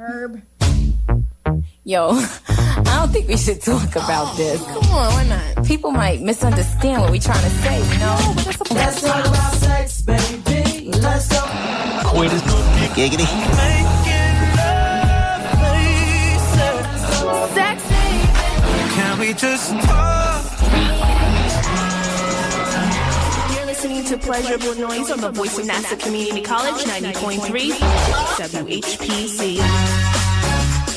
Herb. Yo, I don't think we should talk about this. Come on, why not? People might misunderstand what we're trying to say, you know? No, but that's okay. Let's talk about sex, baby. Let's go. Quit is giggity. Making love, places. Sexy. Can we just talk? You're listening to Pleasurable Noise on the Voice of NASA Community College, 90.3 WHPC.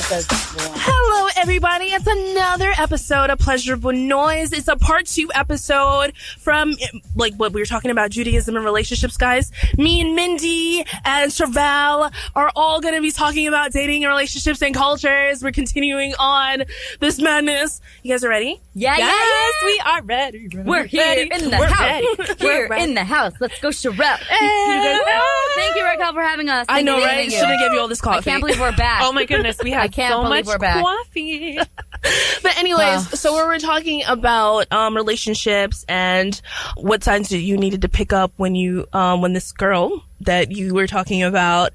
Hello, everybody. It's another episode of Pleasurable Noise. It's a part 2 episode from, like, what we were talking about, Judaism and relationships, guys. Me and Mindy and Shirel are all going to be talking about dating and relationships and cultures. We're continuing on this madness. You guys are ready? Yeah, Yes, we are ready. We're here in the house. Here in the house. Let's go, Shirel. Thank you, Raquel, for having us. I know, right? Should have give you all this coffee. I can't believe we're back. Oh my goodness, we have can't so believe much we're back. coffee. But anyways, so we were talking about relationships and what signs that you needed to pick up when you when this girl that you were talking about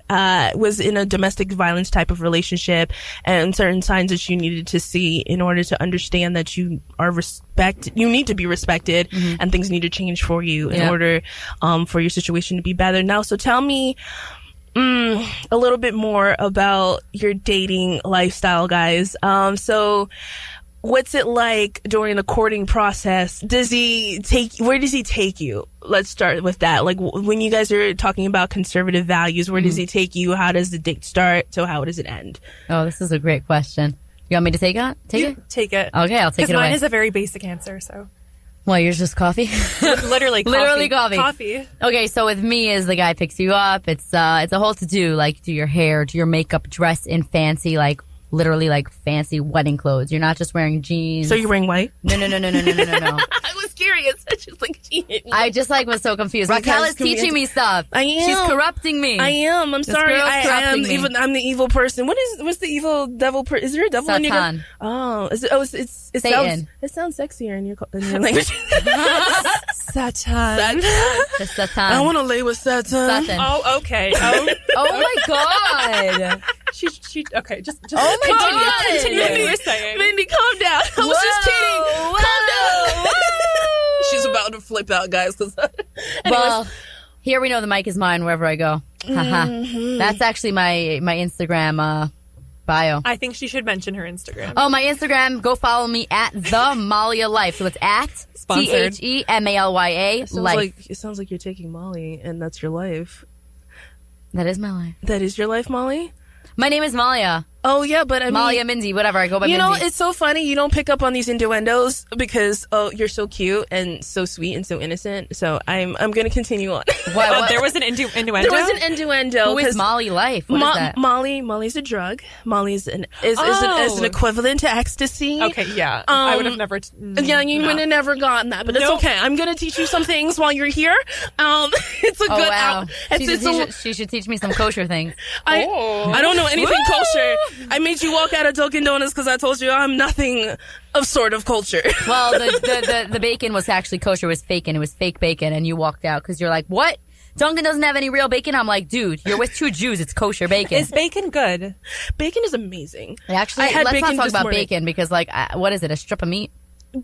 was in a domestic violence type of relationship, and certain signs that you needed to see in order to understand that you are you need to be respected, and things need to change for you in order for your situation to be better. Now, so tell me a little bit more about your dating lifestyle, guys. So what's it like during the courting process? Where does he take you? Let's start with that. Like, when you guys are talking about conservative values, where does he take you? How does the date start? So how does it end? Oh, this is a great question. You want me to take it? Take it. Okay, I'll take it away. Mine is a very basic answer, so. Well, yours just coffee? Literally coffee. Literally coffee. Coffee. Okay, so with me is the guy picks you up. It's a whole to-do, like do your hair, do your makeup, dress in fancy, like literally like fancy wedding clothes. You're not just wearing jeans. So you're wearing white? No. I was curious. She's like, I just was so confused. Raquel is teaching me stuff. I am. She's corrupting me. I am. I'm sorry. girl's I am corrupting me. even. I'm the evil person. What's the evil devil? Is there a devil in your? Satan. Oh, is it? Oh, it's Satan. It sounds sexier in your language. Satan. The Satan. I want to lay with Satan. Satan. Oh, okay. Oh my god. She okay, just Oh my god. continue what you were saying. Mindy, calm down. I was just kidding. Whoa. Calm down. She's about to flip out, guys. Well, here we know the mic is mine wherever I go. That's actually my Instagram bio. I think she should mention her Instagram. Oh, my Instagram. Go follow me at the Malia Life. So it's at Sponsored. TheMalya Life. It sounds like you're taking Molly, and that's your life. That is my life. That is your life, Molly? My name is Malia. Oh, yeah, but I mean... Malia Mindy, whatever. I go by Mindy. You know, it's so funny. You don't pick up on these innuendos because, you're so cute and so sweet and so innocent. So I'm going to continue on. What? There was an innuendo? There was an innuendo. Who is Molly Life? What is that? Molly's a drug. Molly's is an equivalent to ecstasy. Okay, yeah. I would have never... Yeah, you would have never gotten that, but it's okay. I'm going to teach you some things while you're here. It's a good wow. out. She should teach me some kosher things. I don't know anything kosher. I made you walk out of Dunkin' Donuts because I told you I'm nothing of sort of culture. Well, the bacon was actually kosher. It was bacon. It was fake bacon, and you walked out because you're like, what? Dunkin' doesn't have any real bacon? I'm like, dude, you're with 2 Jews. It's kosher bacon. Is bacon good? Bacon is amazing. Actually, let's not talk about bacon because, like, what is it? A strip of meat?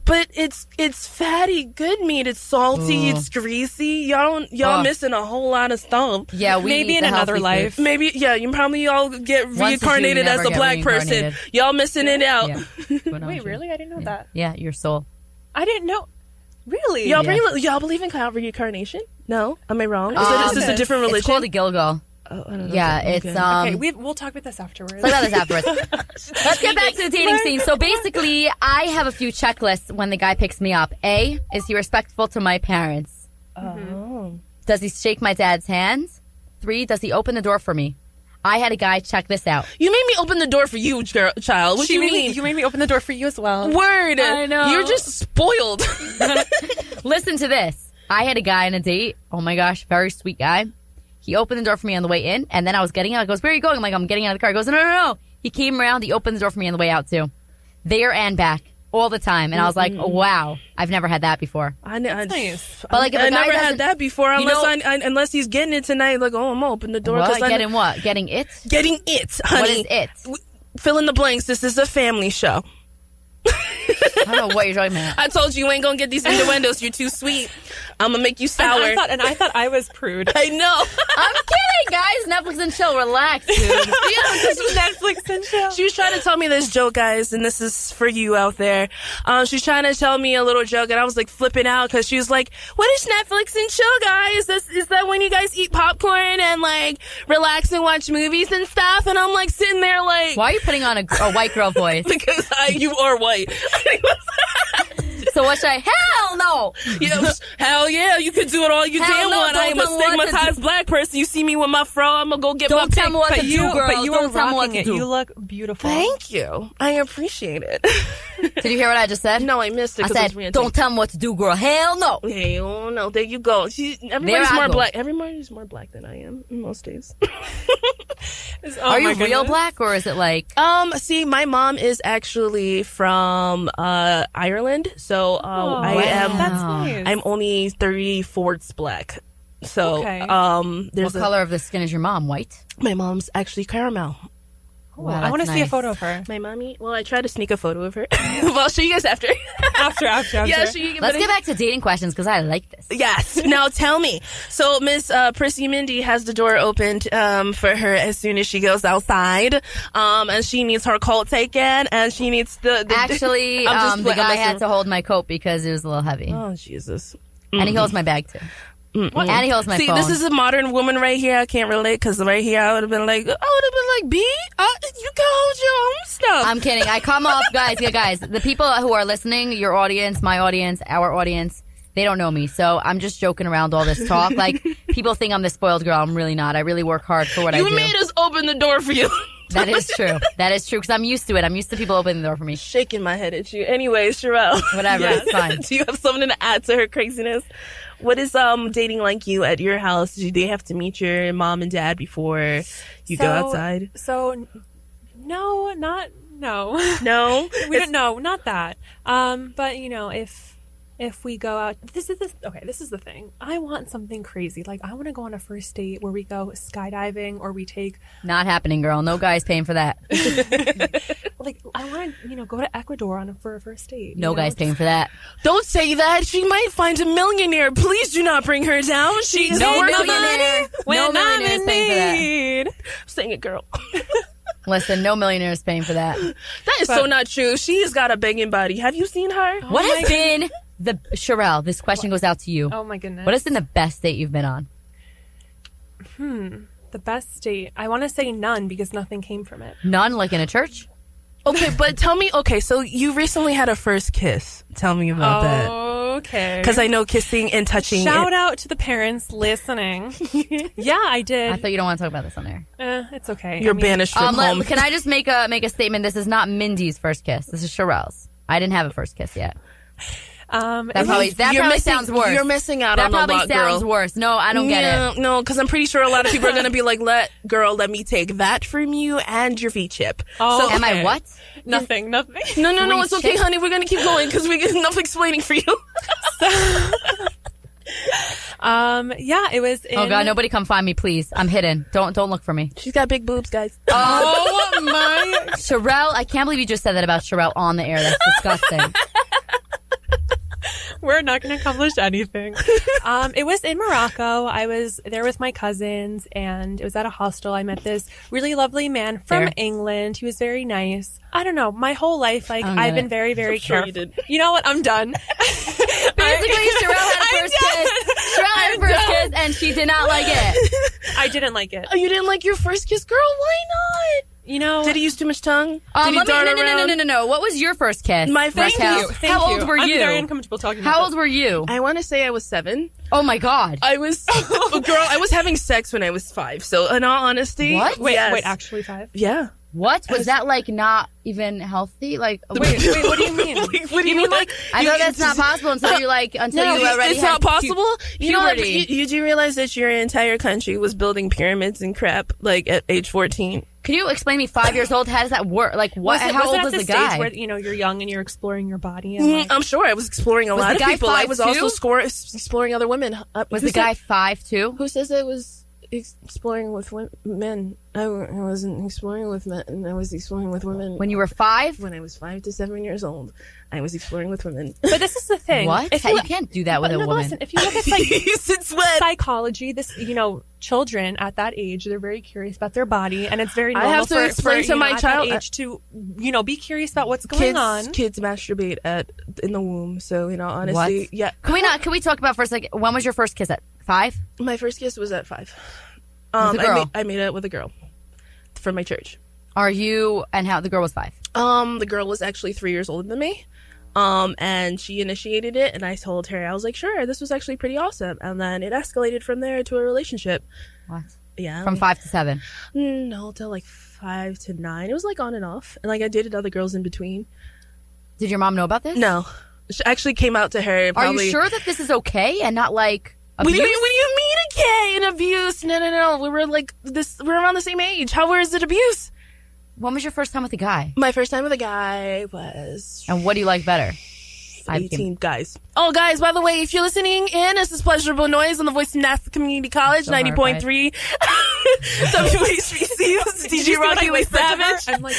But it's fatty, good meat. It's salty, it's greasy. Y'all missing a whole lot of stuff. Yeah, we maybe eat in the another healthy life. food. Maybe, yeah, you probably all get reincarnated as a black person. Y'all missing it out. Yeah. Wait, really? I didn't know that. Yeah, your soul. I didn't know. Really? Y'all believe in reincarnation? No? Am I wrong? Is this a different religion? It's called a Gilgal. Oh, I don't know. Yeah, it's Okay, we'll talk about this afterwards. Let's talk about this afterwards. Let's get back to the dating scene. So basically, I have a few checklists when the guy picks me up. A, is he respectful to my parents? Oh. Does he shake my dad's hands? 3, does he open the door for me? I had a guy check this out. You made me open the door for you, child. What do you mean? You made me open the door for you as well. Word. I know. You're just spoiled. Listen to this. I had a guy on a date. Oh my gosh, very sweet guy. He opened the door for me on the way in, and then I was getting out. He goes, where are you going? I'm like, I'm getting out of the car. He goes, no. He came around. He opened the door for me on the way out, too. There and back. all the time, and I was like, oh, wow, I've never had that before. Nice. But like, if I a guy never had doesn't- that before unless he's getting it tonight. Like, oh, I'm gonna open the door. What? 'cause Getting what? Getting it? Getting it, honey. What is it? Fill in the blanks. This is a family show. I don't know what you're talking about. I told you ain't gonna get these innuendos. You're too sweet. I'm gonna make you sour. And I thought I was prude. I know. I'm kidding, guys. Netflix and chill. Relax, dude. Netflix and chill. She was trying to tell me this joke, guys, and this is for you out there. She's trying to tell me a little joke, and I was like flipping out because she was like, "What is Netflix and chill, guys? Is that when you guys eat popcorn and like relax and watch movies and stuff?" And I'm like sitting there like, Why are you putting on a white girl voice? because you are white. So what should I? Hell no! Yeah, hell yeah, you could do it all you Hell damn no, want. I am a don't tell me what to stigmatized black person. You see me with my fro, I'm gonna go get my Don't tell pick. me what to do, girl. But you Don't are tell me what rocking to it. do. You look beautiful. Thank you. I appreciate it. Did you hear what I just said? No, I missed it. I 'cause said, was ranting. don't tell me what to do, girl. Hell no. Hey, oh no, there you go. Everybody's I more go. black. Everybody's more black than I am most days. Are you real black or is it like? See, my mom is actually from Ireland, so I am. That's nice. I'm only 3/4 black. So Okay. there's What color of the skin is your mom? White? my mom's actually caramel. Wow, I want to that's see a nice. photo of her. My mommy. Well, I tried to sneak a photo of her. Well, I'll show you guys after. After. Yeah, show you. Let's get back to dating questions because I like this. Yes. Now tell me. So Miss Prissy Mindy has the door opened for her as soon as she goes outside. And she needs her coat taken, and she needs the Actually, I'm just the guy messing- had to hold my coat because it was a little heavy. Oh Jesus. And he holds my bag too. And he holds my See, phone. this is a modern woman right here. I can't relate because right here I would have been like, B, you can hold your own stuff. I'm kidding. I come off, guys, the people who are listening, your audience, my audience, our audience, they don't know me. So I'm just joking around all this talk. Like, people think I'm the spoiled girl. I'm really not. I really work hard for what I do. You made us open the door for you. That is true. That is true because I'm used to it. I'm used to people opening the door for me. Shaking my head at you. Anyways, Shirel. Whatever, it's fine. Do you have something to add to her craziness? What is dating like you at your house? Do they have to meet your mom and dad before you go outside? So, no. No? We don't know, not that. But you know, if we go out, this is the thing. I want something crazy. Like, I want to go on a first date where we go skydiving or we take, Not happening, girl. No guy's paying for that. like, I want to, go to Ecuador for a first date. No guy's paying for that. Don't say that. She might find a millionaire. Please do not bring her down. She's No worth millionaire. No millionaire is paying for that. Sing it, girl. Listen, no millionaire is paying for that. That is so not true. She has got a begging body. Have you seen her? What has been Shirel, this question goes out to you. Oh my goodness. What has been the best date you've been on? The best date? I want to say none because nothing came from it. None, like in a church? Okay, but tell me. Okay, so you recently had a first kiss. Tell me about that. Okay. Because I know kissing and touching. Shout out to the parents listening. Yeah, I did. I thought you don't want to talk about this on there. It's okay. You're banished from home. Can I just make a statement? This is not Mindy's first kiss. This is Shirel's. I didn't have a first kiss yet. That probably sounds worse. You're missing out on a lot, girl. That probably sounds worse. No, I don't get it. No, because I'm pretty sure a lot of people are going to be like, let me take that from you and your V-chip. Oh, so, Am I what? Nothing. No, it's okay, chip? honey. We're going to keep going because we get enough explaining for you. Yeah, it was in... Oh God, nobody come find me, please. I'm hidden. Don't look for me. She's got big boobs, guys. Oh my... Shirel, I can't believe you just said that about Shirel on the air. That's disgusting. We're not going to accomplish anything. It was in Morocco. I was there with my cousins, and it was at a hostel. I met this really lovely man from There. England. He was very nice. I don't know. My whole life, like, don't I've get been it. very, very sure careful. you did. You know what? I'm done. Basically, Shirel had a first kiss. Shirel had a first kiss, and she did not like it. I didn't like it. Oh, you didn't like your first kiss, girl? Why not? You know... Did he use too much tongue? Did he dart around? No. What was your first kiss? My first Raquel? kiss. Thank How you. old were I'm you? very uncomfortable talking about How this. old were you? I want to say I was 7. Oh my God. I was, girl, I was having sex when I was 5. So, in all honesty. What? Wait, yes. actually 5? Yeah. What? Was that like not even healthy? Like, Wait, what do you mean? Like, what do you mean? Like, I know that's not possible until you like, until No, you already it's had not possible. You know, puberty. you do realize that your entire country was building pyramids and crap, like at age 14. Can you explain to me 5 years old? How does that work? Like, what? How old was the guy? Stage where, you're young and you're exploring your body? And like, I'm sure I was exploring a lot of people. I was 5'2"? also exploring other women. Was the guy 5'2"? Who says I was exploring with men? I wasn't exploring with men. I was exploring with women. When you were 5? When I was 5 to 7 years old, I was exploring with women. but this is the thing. What? You can't do that with a woman. Listen, if you look at psychology, children at that age, they're very curious about their body, and it's very normal I have to explain to my child age to be curious about what's going on. Kids masturbate in the womb, so honestly, what? yeah. Can we talk about for a second? When was your first kiss? At 5? My first kiss was at 5. With a girl? I made it with a girl from my church. How the girl was 5? The girl was actually 3 years older than me. And she initiated it, and I told her, I was like, sure, this was actually pretty awesome. And then it escalated from there to a relationship. What? Yeah. From 5 to 7? No, till like 5 to 9. It was like on and off. And like I dated other girls in between. Did your mom know about this? No. She actually came out to her. Are you sure that this is okay and not like abuse? What do you mean okay and abuse? No. We were like this. We're around the same age. How is it abuse? When was your first time with a guy? My first time with a guy was... And what do you like better? 18 guys. Oh, guys, by the way, if you're listening in, this is Pleasurable Noise on the Voice of Nassau Community College, 90.3 WHPC. DJ Rocky with Savage. I'm like,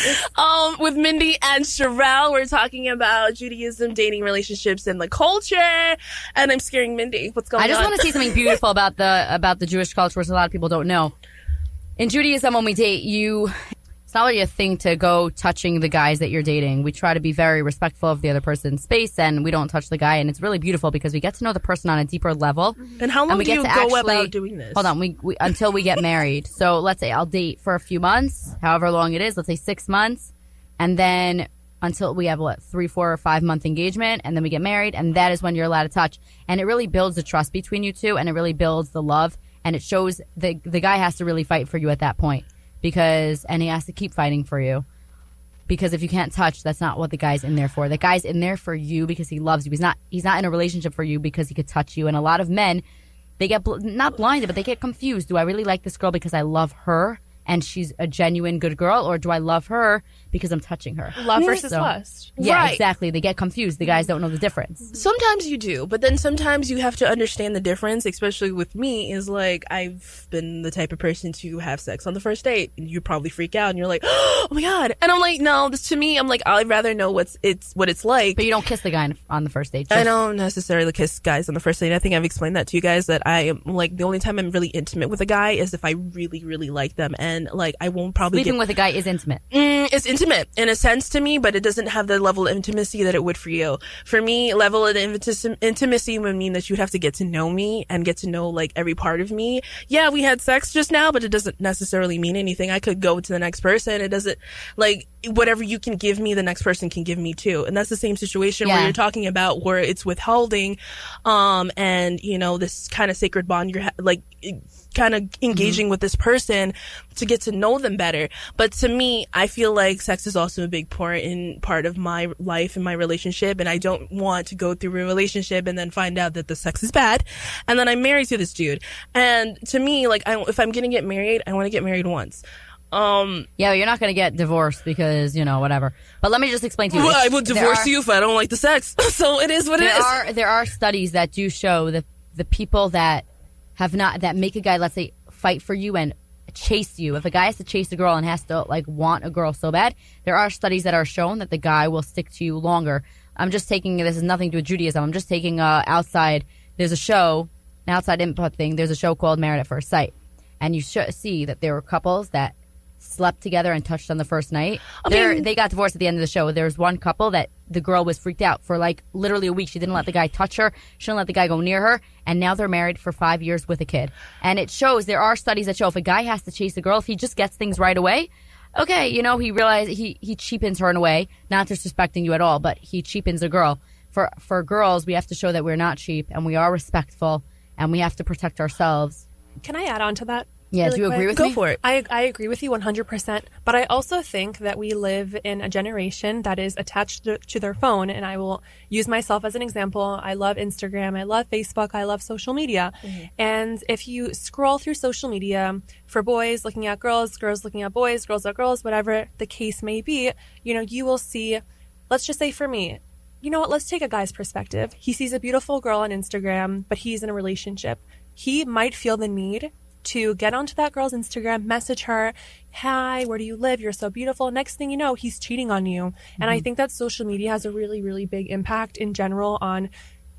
with Mindy and Shirel. We're talking about Judaism, dating, relationships, and the culture. And I'm scaring Mindy. What's going on? I just want to say something beautiful about the Jewish culture, which a lot of people don't know. In Judaism, when we date, it's not really a thing to go touching the guys that you're dating. We try to be very respectful of the other person's space, and we don't touch the guy. And it's really beautiful because we get to know the person on a deeper level. And how long do you go about doing this? Hold on, we until we get married. So let's say I'll date for a few months, however long it is. Let's say 6 months, and then until we have 3, 4, or 5 month engagement, and then we get married, and that is when you're allowed to touch. And it really builds the trust between you two, and it really builds the love, and it shows the guy has to really fight for you at that point. And he has to keep fighting for you, because if you can't touch, that's not what the guy's in there for. The guy's in there for you because he loves you. He's not in a relationship for you because he could touch you. And a lot of men, they get not blinded, but they get confused. Do I really like this girl because I love her and she's a genuine good girl, or do I love her because I'm touching her? love versus lust. Yeah, Right. exactly. They get confused. The guys don't know the difference. Sometimes you do, but then sometimes you have to understand the difference, especially with me, is like, I've been the type of person to have sex on the first date, and you probably freak out, and you're like, oh my God. And I'm like, no, to me, I'm like, I'd rather know what it's like. But you don't kiss the guy on the first date. I don't necessarily kiss guys on the first date. I think I've explained that to you guys, that I am like, the only time I'm really intimate with a guy is if I really, really like them, and like, I won't probably Sleeping with a guy is intimate. It's intimate in a sense to me, but it doesn't have the level of intimacy that it would for you. For me, level of intimacy would mean that you'd have to get to know me and get to know like every part of me. Yeah, we had sex just now, but it doesn't necessarily mean anything. I could go to the next person. It doesn't, like, whatever you can give me, the next person can give me too. And that's the same situation where you're talking about where it's withholding, and this kind of sacred bond you're kind of engaging with this person to get to know them better. But to me, I feel like sex is also a big part of my life and my relationship, and I don't want to go through a relationship and then find out that the sex is bad and then I'm married to this dude. And to me, like, if I'm gonna get married, I want to get married once. Yeah, you're not going to get divorced because, whatever. But let me just explain to you. Well, I will divorce you if I don't like the sex. So it is what it is. There are studies that do show that the people that make a guy, let's say, fight for you and chase you. If a guy has to chase a girl and has to want a girl so bad, there are studies that are shown that the guy will stick to you longer. I'm just taking, this is nothing to do with Judaism. I'm just taking outside. There's a show, an outside input thing. There's a show called Married at First Sight, and you see that there were couples that slept together and touched on the first night. They got divorced at the end of the show. There was one couple that the girl was freaked out for literally a week. She didn't let the guy touch her. She didn't let the guy go near her. And now they're married for 5 years with a kid. And it shows, there are studies that show if a guy has to chase a girl, if he just gets things right away, okay, he realizes he cheapens her in a way, not disrespecting you at all, but he cheapens a girl. For girls, we have to show that we're not cheap and we are respectful and we have to protect ourselves. Can I add on to that? Yeah, Really do you agree quick. with Go me? for it. I agree with you 100%, but I also think that we live in a generation that is attached to their phone, and I will use myself as an example. I love Instagram, I love Facebook, I love social media. And if you scroll through social media for boys looking at girls, girls looking at boys, girls at girls, whatever the case may be, you know, you will see, let's just say for me, you know what, let's take a guy's perspective. He sees a beautiful girl on Instagram, but he's in a relationship. He might feel the need to get onto that girl's Instagram, message her, hi, where do you live? You're so beautiful. Next thing you know, he's cheating on you. And I think that social media has a really, really big impact in general on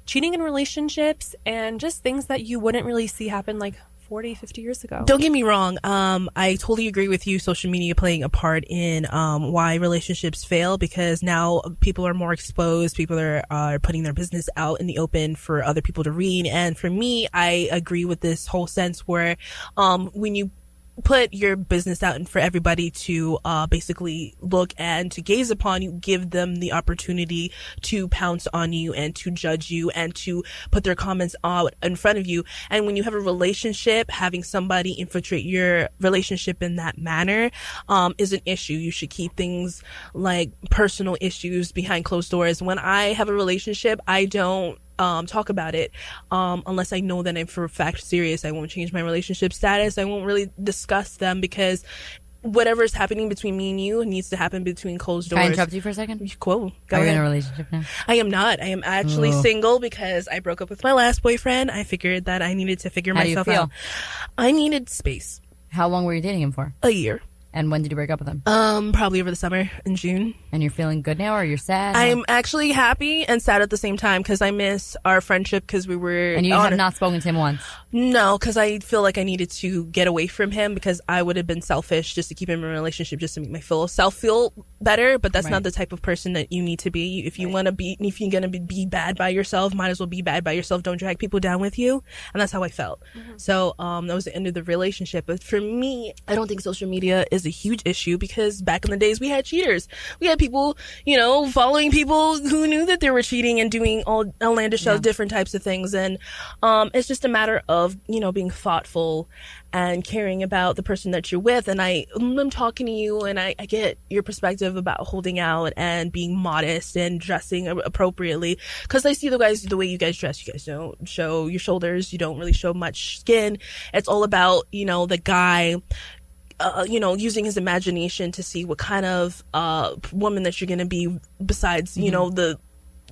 cheating in relationships and just things that you wouldn't really see happen like 40, 50 years ago. Don't get me wrong. I totally agree with you. Social media playing a part in why relationships fail, because now people are more exposed. People are putting their business out in the open for other people to read. And for me, I agree with this whole sense where when you put your business out and for everybody to basically look and to gaze upon, you give them the opportunity to pounce on you and to judge you and to put their comments out in front of you. And when you have a relationship, having somebody infiltrate your relationship in that manner is an issue. You should keep things like personal issues behind closed doors. When I have a relationship, I don't talk about it unless I know that I'm for a fact serious. I won't change my relationship status. I won't really discuss them, because whatever is happening between me and you needs to happen between closed doors. Can I interrupt you for a second? Cool. Go Are you in ahead. a relationship now? I am not. I am actually single because I broke up with my last boyfriend. I figured that I needed to figure How do you myself feel? out. I needed space. How long were you dating him for? A year. And when did you break up with him? Probably over the summer in June. And you're feeling good now, or you're sad? I'm actually happy and sad at the same time because I miss our friendship because we were. And you have not spoken to him once? No, because I feel like I needed to get away from him because I would have been selfish just to keep him in a relationship just to make myself feel better. But that's Right. not the type of person that you need to be. If you want to be, if you're gonna be bad by yourself, might as well be bad by yourself. Don't drag people down with you. And that's how I felt. So that was the end of the relationship. But for me, I don't think social media is a huge issue because back in the days we had cheaters. We had people, following people who knew that they were cheating and doing all outlandish different types of things. And it's just a matter of being thoughtful and caring about the person that you're with. And I'm talking to you and I get your perspective about holding out and being modest and dressing appropriately, because I see the way you guys dress. You guys don't show your shoulders. You don't really show much skin. It's all about the guy using his imagination to see what kind of woman that you're going to be besides the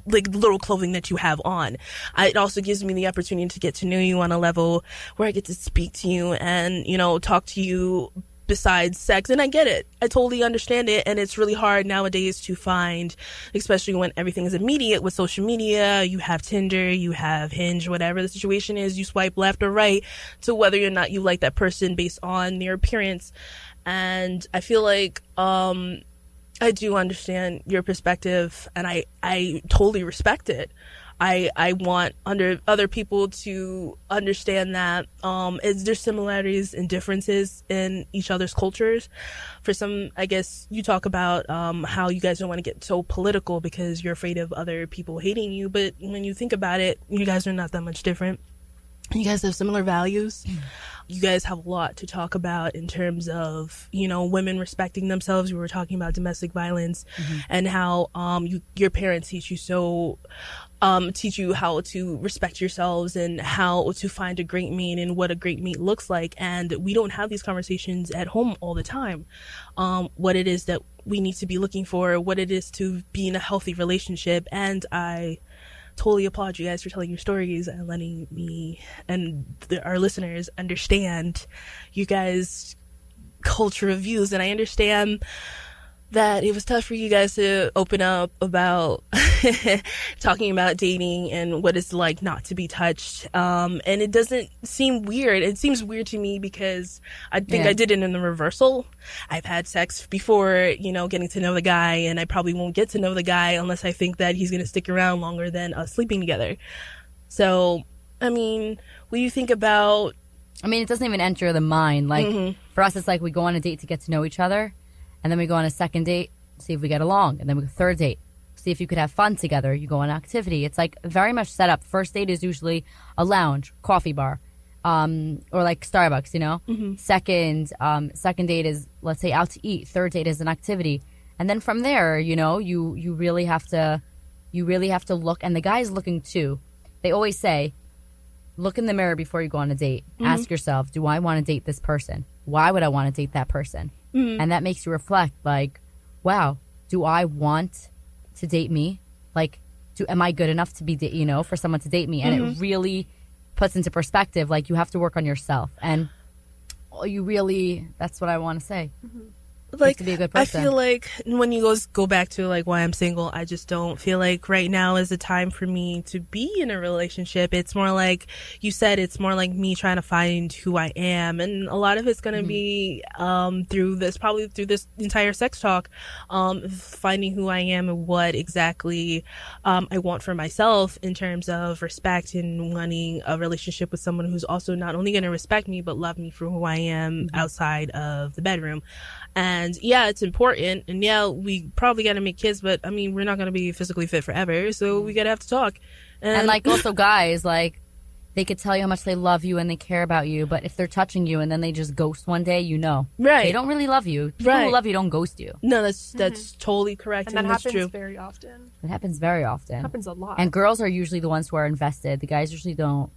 little clothing that you have on. It also gives me the opportunity to get to know you on a level where I get to speak to you and, talk to you besides sex. And I get it. I totally understand it. And it's really hard nowadays to find, especially when everything is immediate with social media. You have Tinder, you have Hinge, whatever the situation is, you swipe left or right to whether or not you like that person based on their appearance. And I feel like, I do understand your perspective and I totally respect it. I want other people to understand that there's similarities and differences in each other's cultures. For some, I guess you talk about how you guys don't want to get so political because you're afraid of other people hating you. But when you think about it, you guys are not that much different. You guys have similar values. You guys have a lot to talk about in terms of, women respecting themselves. We were talking about domestic violence and how your parents teach you how to respect yourselves and how to find a great mate and what a great mate looks like. And we don't have these conversations at home all the time. What it is that we need to be looking for, what it is to be in a healthy relationship. And I totally applaud you guys for telling your stories and letting me and our listeners understand you guys' culture of views. And I understand that it was tough for you guys to open up about talking about dating and what it's like not to be touched. And it doesn't seem weird. It seems weird to me because I think I did it in the reversal. I've had sex before, getting to know the guy, and I probably won't get to know the guy unless I think that he's going to stick around longer than us sleeping together. So, when you think about... it doesn't even enter the mind. Like, for us, it's like we go on a date to get to know each other. And then we go on a second date, see if we get along. And then we go third date, see if you could have fun together. You go on an activity. It's like very much set up. First date is usually a lounge, coffee bar. or like Starbucks, you know. Second date is, let's say, out to eat. Third date is an activity, and then from there, you know, you really have to look, and the guy's looking too. They always say, look in the mirror before you go on a date. Ask yourself, do I want to date this person? Why would I want to date that person? And that makes you reflect, like, wow, do I want to date me? Like, am I good enough to be, for someone to date me? And it really puts into perspective, like, you have to work on yourself. And that's what I want to say. Like, to be a good I person. feel like when you go back to like why I'm single, I just don't feel like right now is the time for me to be in a relationship. It's more like you said, it's more like me trying to find who I am, and a lot of it's going to be through this entire sex talk, finding who I am and what exactly I want for myself in terms of respect and wanting a relationship with someone who's also not only going to respect me but love me for who I am outside of the bedroom. And yeah, it's important. And yeah, we probably got to make kids, but I mean, we're not going to be physically fit forever. So we got to have to talk. And like also guys, like they could tell you how much they love you and they care about you. But if they're touching you and then they just ghost one day, you know. Right. They don't really love you. People who love you don't ghost you. No, that's totally correct. And that that's happens true. very often. It happens very often. It happens a lot. And girls are usually the ones who are invested. The guys usually don't.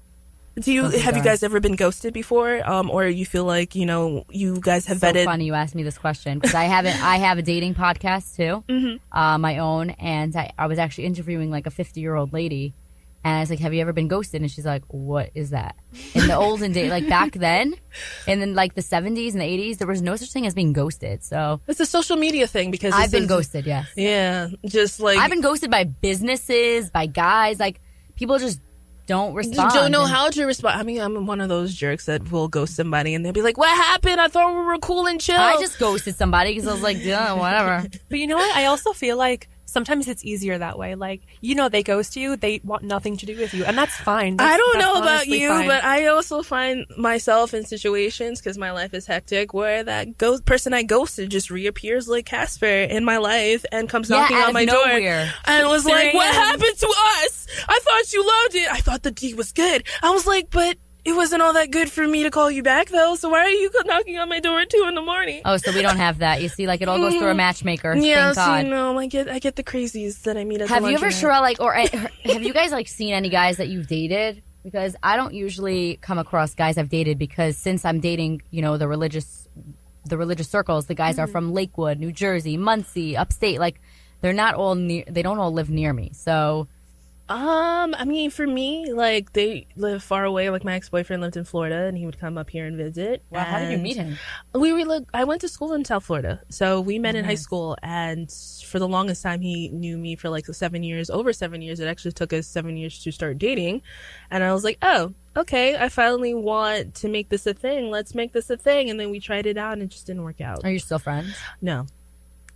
Have you guys ever been ghosted before? Or you feel like, you guys have vetted? So funny you asked me this question because I have a dating podcast too, my own, and I was actually interviewing like a 50-year-old lady, and I was like, have you ever been ghosted? And she's like, what is that? In the olden days, like back then, and then like the 70s and the 80s, there was no such thing as being ghosted. So It's a social media thing because I've been ghosted, yes. Yeah, just like I've been ghosted by businesses, by guys, like people just don't respond. Don't know how to respond. I mean, I'm one of those jerks that will ghost somebody and they'll be like, what happened? I thought we were cool and chill. I just ghosted somebody because I was like, yeah, whatever. But you know what? I also feel like sometimes it's easier that way. Like, they ghost you. They want nothing to do with you. And that's fine. I don't know about honestly you, fine. but I also find myself in situations, because my life is hectic, where that person I ghosted just reappears like Casper in my life and comes knocking out on of my nowhere. door. And was like, what Serious. happened to us? I thought you loved it. I thought the D was good. I was like, but it wasn't all that good for me to call you back, though. So why are you knocking on my door at 2 a.m? Oh, so we don't have that. You see, like it all goes through a matchmaker. Yeah, Thank God. so no, I get the crazies that I meet at the Have you ever, laundromat. Shirel, like, or have you guys like seen any guys that you've dated? Because I don't usually come across guys I've dated because since I'm dating, the religious circles, the guys are from Lakewood, New Jersey, Muncie, upstate. Like, they're not all near. They don't all live near me. So. I mean, for me, like, they live far away. Like, my ex-boyfriend lived in Florida, and he would come up here and visit. Wow, how did you And meet him? I went to school in South Florida, so we met in high school, and for the longest time, he knew me for like 7 years, over 7 years. It actually took us 7 years to start dating, and I was like, oh, okay, I finally want to make this a thing. Let's make this a thing, and then we tried it out, and it just didn't work out. Are you still friends? No.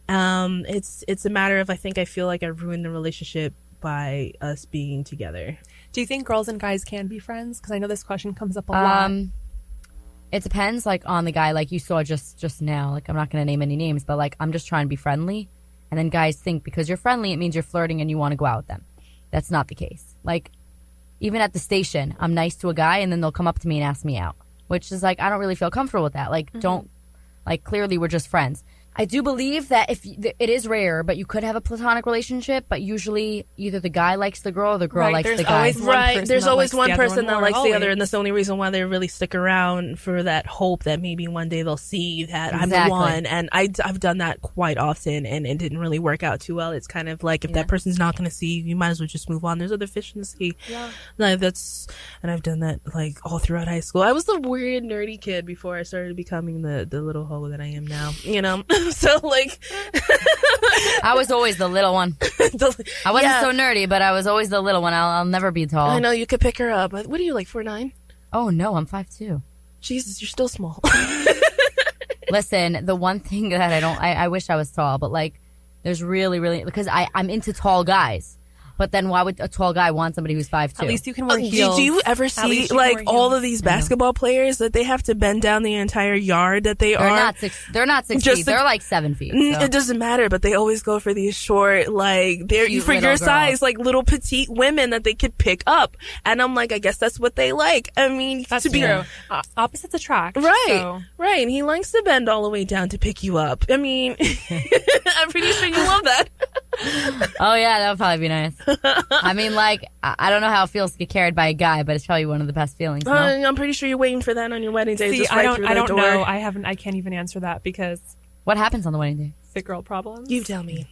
It's a matter of, I feel like I ruined the relationship by us being together. Do you think girls and guys can be friends? Because I know this question comes up a lot. It depends, like, on the guy. Like you saw just now. Like, I'm not going to name any names, but like I'm just trying to be friendly, and then guys think because you're friendly, it means you're flirting and you want to go out with them. That's not the case. Like, even at the station, I'm nice to a guy, and then they'll come up to me and ask me out, which is like I don't really feel comfortable with that. Like, don't, like, clearly we're just friends. I do believe that it is rare, but you could have a platonic relationship, but usually either the guy likes the girl or the girl likes the guy. There's always one person that likes the always. other, and that's the only reason why they really stick around, for that hope that maybe one day they'll see that I'm the one. And I've done that quite often, and it didn't really work out too well. It's kind of like, if that person's not going to see you, might as well just move on. There's other fish in the sea. Yeah. Like, and I've done that like all throughout high school. I was the weird nerdy kid before I started becoming the little hoe that I am now. So like, I was always the little one. I wasn't so nerdy, but I was always the little one. I'll never be tall. I know, you could pick her up. What are you, like 4'9"? Oh no, I'm 5'2". Jesus, you're still small. Listen, the one thing that I wish I was tall, but like, there's really, because I'm into tall guys. But then why would a tall guy want somebody who's 5'2"? At least you can wear heels. Do you ever see least you can wear all heels. of these basketball players that they have to bend down the entire yard that they They're are? not 6. They're not 6 Just feet. the- They're like 7 feet. Mm, So. It doesn't matter, but they always go for these short, like they're Cute for little your girls. size, like little petite women that they could pick up. And I'm like, I guess that's what they like. I mean, That's to be true. Opposites attract. right, So. right. And he likes to bend all the way down to pick you up. I mean, I'm pretty sure you love that. Oh yeah, that would probably be nice. I mean, like, I don't know how it feels to get carried by a guy, but it's probably one of the best feelings. No? I'm pretty sure you're waiting for that on your wedding day. See, just right through I that don't door. know. I can't even answer that because What happens on the wedding day? fit girl problems. You tell me.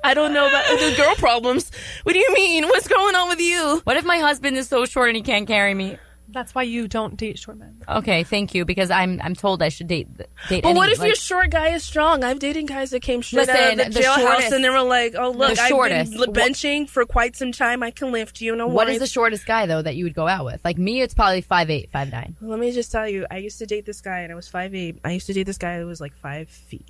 I don't know about the girl problems. What do you mean? What's going on with you? What if my husband is so short and he can't carry me? That's why you don't date short men. Okay, thank you, because I'm told I should date. But any, what if like, your short guy is strong? I've dated guys that came straight out Listen, of the the jailhouse shortest- and they were like, "Oh look, the I've shortest. been benching for quite some time. I can lift you." No What worries. is the shortest guy though that you would go out with? Like me, it's probably 5'8", 5'9". Let me just tell you, I used to date this guy and I was 5'8". I used to date this guy that was like 5 feet.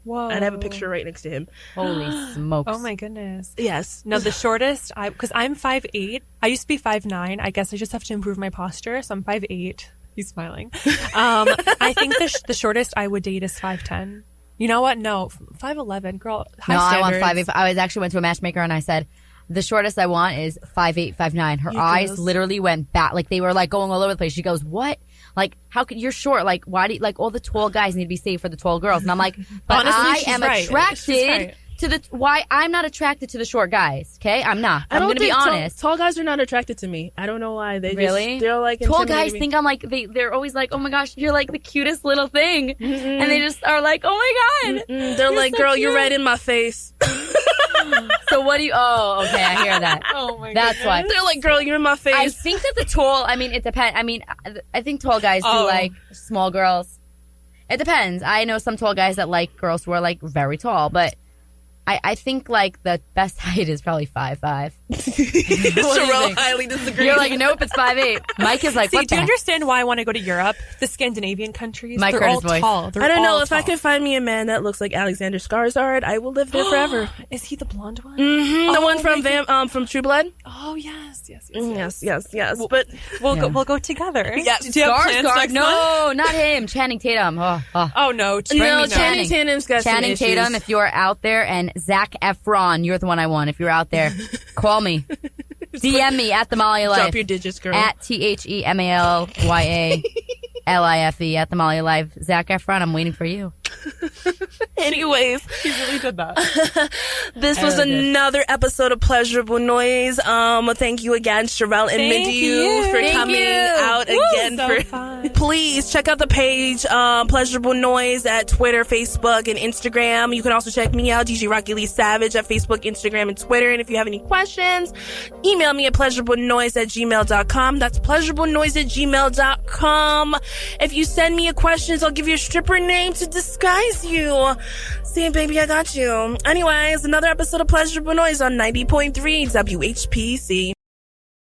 Whoa. I'd have a picture right next to him. Holy smokes! Oh my goodness. Yes. No, the shortest, because I'm 5'8". I used to be 5'9". I guess I just have to improve my posture, so I'm 5'8". He's smiling. I think the shortest I would date is 5'10". You know what? No, 5'11". Girl, high No, I standards. want 5'8". I actually went to a matchmaker and I said, the shortest I want is 5'8", 5'9". Her eyes girls. literally went back, like they were like going all over the place. She goes, "What? Like, how could you're short? Like, why do you, like all the tall guys need to be saved for the tall girls?" And I'm like, but Honestly, I she's am right. She's attracted right. to the why I'm not attracted to the short guys. Okay, I'm not. I I'm don't gonna be think honest. Tall guys are not attracted to me. I don't know why. They Really? they're like Tall intimidating guys me. think I'm like they're always like, "Oh my gosh, you're like the cutest little thing," and they just are like, "Oh my god." They're like, so "Girl, you're cute." right in my face." So what do you? Oh, okay, I hear that. Oh my That's goodness. why. They're like, "Girl, you're in my I face." think that the tall. I mean, it depends. I mean, I think tall guys do Oh. like small girls. It depends. I know some tall guys that like girls who are like very tall, but I think like the best height is probably 5'5". Shirel think? highly disagrees. You're like, nope, it's 5'8". Mike is like, See, what do the you heck? understand why I want to go to Europe? The Scandinavian countries, Mike they're heard all his voice. tall. They're I don't know all if I tall. can find me a man that looks like Alexander Skarsgård. I will live there forever. Is he the blonde one? The one from my from True Blood. Oh yes, yes. Yes. But We'll go together. Yes. Do you have plans Skarsgård? next month? No, not him. Channing Tatum. Oh. Oh no, no, Channing. Channing Tatum's got some Channing issues. Tatum, if you're out there, and Zac Efron, you're the one I want. If you're out there, call me. DM me at the Molly Life. Drop your digits, girl. At TheMalyalife at the Molly Life. Zac Efron, I'm waiting for you. Anyways, He really did that. this was really did. another episode of Pleasurable Noise. Thank you again, Shirel and Thank Mindy, you. for Thank coming you. out Woo, again. so For fun. please check out the page, Pleasurable Noise at Twitter, Facebook, and Instagram. You can also check me out, DJ Rocky Lee Savage, at Facebook, Instagram, and Twitter. And if you have any questions, email me at pleasureablenoise@gmail.com. That's pleasureablenoise@gmail.com. If you send me a questions, I'll give you a stripper name to disguise you. See, baby, I got you. Anyways, another episode of Pleasurable Noise on 90.3 WHPC.